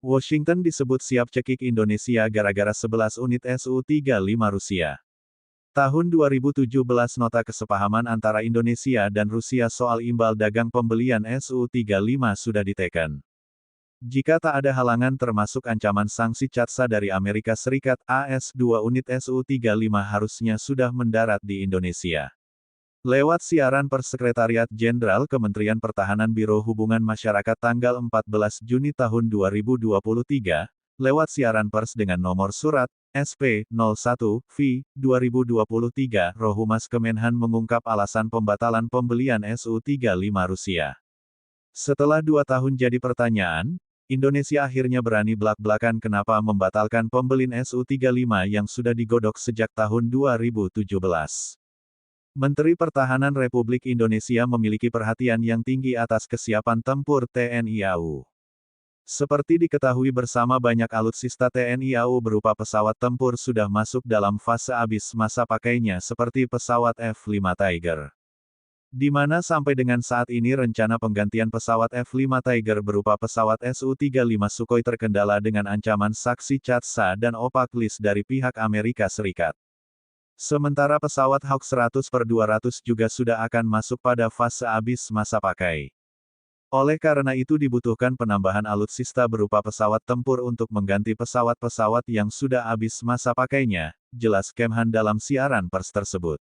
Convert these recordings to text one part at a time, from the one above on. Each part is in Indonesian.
Washington disebut siap cekik Indonesia gara-gara 11 unit Su-35 Rusia. Tahun 2017 nota kesepahaman antara Indonesia dan Rusia soal imbal dagang pembelian Su-35 sudah diteken. Jika tak ada halangan termasuk ancaman sanksi CATSA dari Amerika Serikat, AS-2 unit Su-35 harusnya sudah mendarat di Indonesia. Lewat siaran pers Sekretariat Jenderal Kementerian Pertahanan Biro Hubungan Masyarakat tanggal 14 Juni tahun 2023, lewat siaran pers dengan nomor surat SP01V2023, Rohumas Kemenhan mengungkap alasan pembatalan pembelian Su-35 Rusia. Setelah 2 tahun jadi pertanyaan, Indonesia akhirnya berani belak-belakan kenapa membatalkan pembelian Su-35 yang sudah digodok sejak tahun 2017. Menteri Pertahanan Republik Indonesia memiliki perhatian yang tinggi atas kesiapan tempur TNI AU. Seperti diketahui bersama, banyak alutsista TNI AU berupa pesawat tempur sudah masuk dalam fase habis masa pakainya seperti pesawat F-5 Tiger. Di mana sampai dengan saat ini rencana penggantian pesawat F-5 Tiger berupa pesawat Su-35 Sukhoi terkendala dengan ancaman saksi CATSA dan opak list dari pihak Amerika Serikat. Sementara pesawat Hawk 100/200 juga sudah akan masuk pada fase habis masa pakai. Oleh karena itu dibutuhkan penambahan alutsista berupa pesawat tempur untuk mengganti pesawat-pesawat yang sudah habis masa pakainya, jelas Kemhan dalam siaran pers tersebut.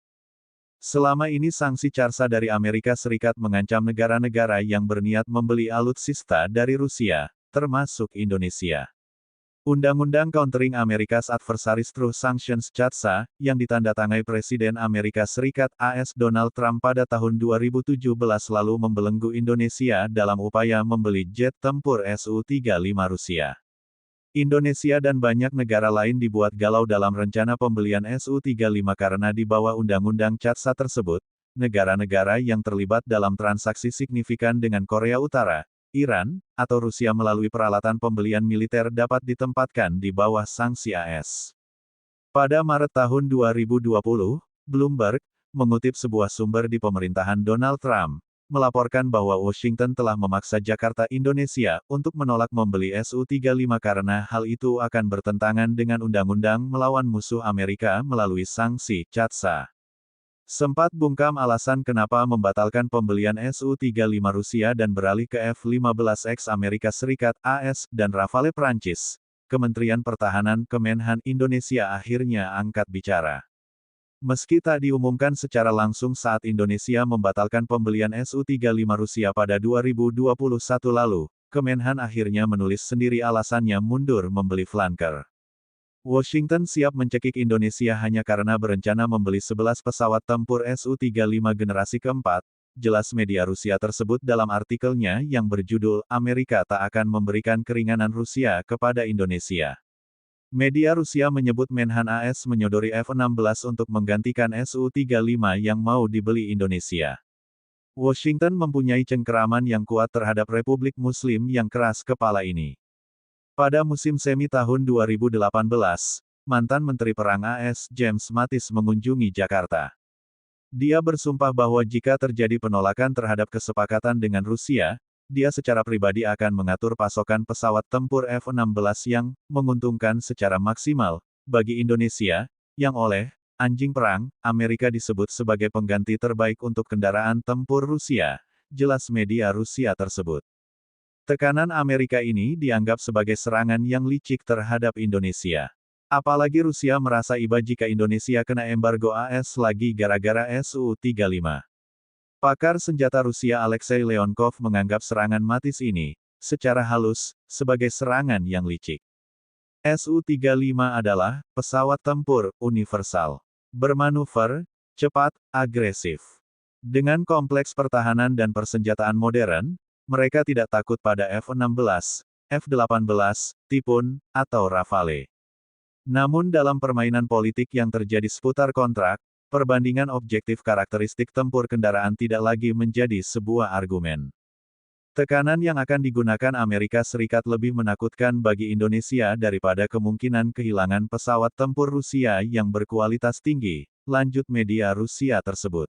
Selama ini sanksi CATSA dari Amerika Serikat mengancam negara-negara yang berniat membeli alutsista dari Rusia, termasuk Indonesia. Undang-Undang Countering America's Adversaries Through Sanctions (CATSA), yang ditandatangani Presiden Amerika Serikat AS Donald Trump pada tahun 2017 lalu membelenggu Indonesia dalam upaya membeli jet tempur Su-35 Rusia. Indonesia dan banyak negara lain dibuat galau dalam rencana pembelian Su-35 karena di bawah Undang-Undang CATSA tersebut, negara-negara yang terlibat dalam transaksi signifikan dengan Korea Utara, Iran, atau Rusia melalui peralatan pembelian militer dapat ditempatkan di bawah sanksi AS. Pada Maret tahun 2020, Bloomberg, mengutip sebuah sumber di pemerintahan Donald Trump, melaporkan bahwa Washington telah memaksa Jakarta, Indonesia, untuk menolak membeli Su-35 karena hal itu akan bertentangan dengan undang-undang melawan musuh Amerika melalui sanksi CATSA. Sempat bungkam alasan kenapa membatalkan pembelian Su-35 Rusia dan beralih ke F-15X Amerika Serikat (AS) dan Rafale Prancis. Kementerian Pertahanan Kemenhan Indonesia akhirnya angkat bicara. Meski tak diumumkan secara langsung saat Indonesia membatalkan pembelian Su-35 Rusia pada 2021 lalu, Kemenhan akhirnya menulis sendiri alasannya mundur membeli flanker. Washington siap mencekik Indonesia hanya karena berencana membeli 11 pesawat tempur Su-35 generasi keempat, jelas media Rusia tersebut dalam artikelnya yang berjudul "Amerika tak akan memberikan keringanan Rusia kepada Indonesia". Media Rusia menyebut Menhan AS menyodori F-16 untuk menggantikan Su-35 yang mau dibeli Indonesia. Washington mempunyai cengkeraman yang kuat terhadap Republik Muslim yang keras kepala ini. Pada musim semi tahun 2018, mantan Menteri Perang AS James Mattis mengunjungi Jakarta. Dia bersumpah bahwa jika terjadi penolakan terhadap kesepakatan dengan Rusia, dia secara pribadi akan mengatur pasokan pesawat tempur F-16 yang menguntungkan secara maksimal bagi Indonesia, yang oleh anjing perang Amerika disebut sebagai pengganti terbaik untuk kendaraan tempur Rusia, jelas media Rusia tersebut. Tekanan Amerika ini dianggap sebagai serangan yang licik terhadap Indonesia. Apalagi Rusia merasa iba jika Indonesia kena embargo AS lagi gara-gara Su-35. Pakar senjata Rusia Alexei Leonkov menganggap serangan Mattis ini, secara halus, sebagai serangan yang licik. Su-35 adalah pesawat tempur universal, bermanuver, cepat, agresif. Dengan kompleks pertahanan dan persenjataan modern, mereka tidak takut pada F-16, F-18, Typhoon, atau Rafale. Namun dalam permainan politik yang terjadi seputar kontrak, perbandingan objektif karakteristik tempur kendaraan tidak lagi menjadi sebuah argumen. Tekanan yang akan digunakan Amerika Serikat lebih menakutkan bagi Indonesia daripada kemungkinan kehilangan pesawat tempur Rusia yang berkualitas tinggi, lanjut media Rusia tersebut.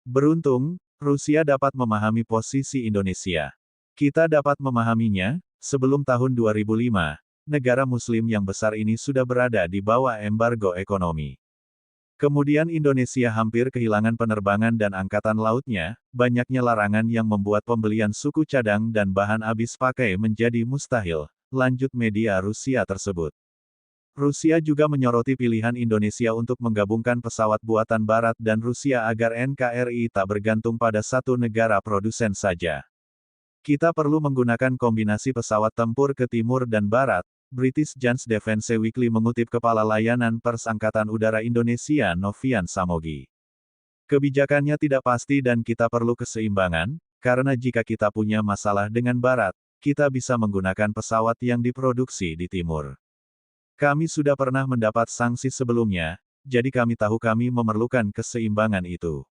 Beruntung, Rusia dapat memahami posisi Indonesia. Kita dapat memahaminya, Sebelum tahun 2005, negara Muslim yang besar ini sudah berada di bawah embargo ekonomi. Kemudian Indonesia hampir kehilangan penerbangan dan angkatan lautnya, banyaknya larangan yang membuat pembelian suku cadang dan bahan habis pakai menjadi mustahil, lanjut media Rusia tersebut. Rusia juga menyoroti pilihan Indonesia untuk menggabungkan pesawat buatan Barat dan Rusia agar NKRI tak bergantung pada satu negara produsen saja. Kita perlu menggunakan kombinasi pesawat tempur ke timur dan barat, British Joint Defence Weekly mengutip Kepala Layanan Pers Angkatan Udara Indonesia Novian Samogi. Kebijakannya tidak pasti dan kita perlu keseimbangan, karena jika kita punya masalah dengan barat, kita bisa menggunakan pesawat yang diproduksi di timur. Kami sudah pernah mendapat sanksi sebelumnya, jadi kami tahu kami memerlukan keseimbangan itu.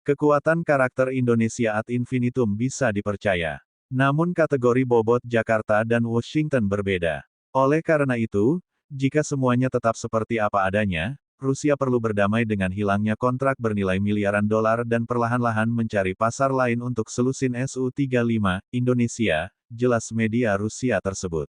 Kekuatan karakter Indonesia ad infinitum bisa dipercaya. Namun kategori bobot Jakarta dan Washington berbeda. Oleh karena itu, jika semuanya tetap seperti apa adanya, Rusia perlu berdamai dengan hilangnya kontrak bernilai miliaran dolar dan perlahan-lahan mencari pasar lain untuk selusin Su-35, Indonesia, jelas media Rusia tersebut.